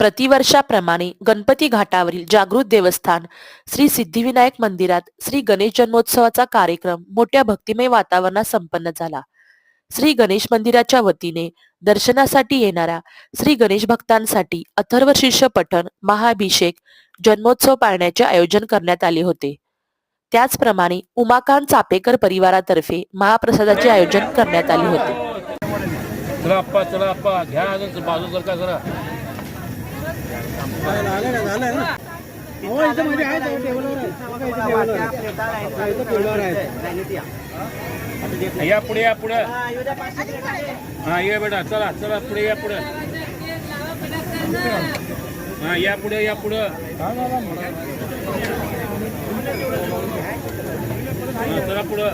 प्रतिवर्षाप्रमाणे गणपती घाटावरील जागृत देवस्थान श्री सिद्धिविनायक मंदिरात श्री गणेश जन्मोत्सवाचा कार्यक्रम मोठ्या भक्तिमय वातावरणात संपन्न झाला. श्री गणेश मंदिराच्या वतीने दर्शनासाठी येणाऱ्या श्री गणेश भक्तांसाठी अथर्व शीर्ष पठण, महाअभिषेक, जन्मोत्सव पाळण्याचे आयोजन करण्यात आले होते. त्याचप्रमाणे उमाकांत चापेकर परिवारातर्फे महाप्रसादाचे आयोजन करण्यात आले होते. चला अप्पा घ्या अजून बाजू सरका जरा. या पुढे हा ये बेटा, चला पुढे या पुढे. हा या पुढे चला पुढे.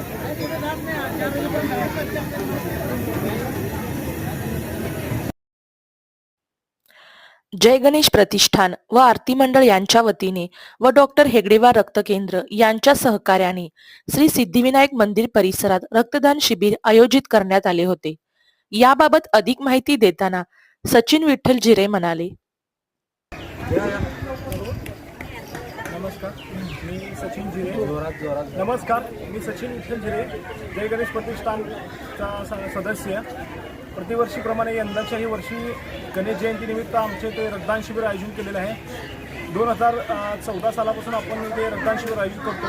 जय गणेश प्रतिष्ठान व आरती मंडळ यांच्या वतीने व डॉक्टर हेगडेवार रक्त केंद्र यांच्या सहकार्याने श्री सिद्धिविनायक मंदिर परिसरात रक्तदान शिबिर आयोजित करण्यात आले होते. याबाबत अधिक माहिती देताना सचिन विठ्ठल जिरे म्हणाले. नमस्कार, मी सचिन विठ्ठल जिरे, जय गणेश प्रतिष्ठानचा सदस्य. प्रतिवर्षीप्रमाणे यंदाच्याही वर्षी गणेश जयंतीनिमित्त आमचे ते रक्तदान शिबिर आयोजित केलेलं आहे. 2014 सालापासून आपण ते रक्तदान शिबिर आयोजित करतो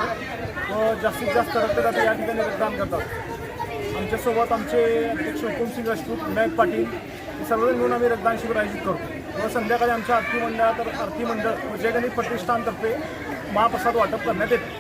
व जास्तीत जास्त रक्तदाते या ठिकाणी रक्तदान करतात. आमच्यासोबत आमचे अध्यक्ष हुकुमसिंग राजपूत, विनायक पाटील हे सर्वजण मिळून आम्ही रक्तदान शिबिर आयोजित करतो व संध्याकाळी आमच्या आरती मंडळ व जय गणेश प्रतिष्ठानतर्फे महाप्रसाद वाटप करण्यात येते.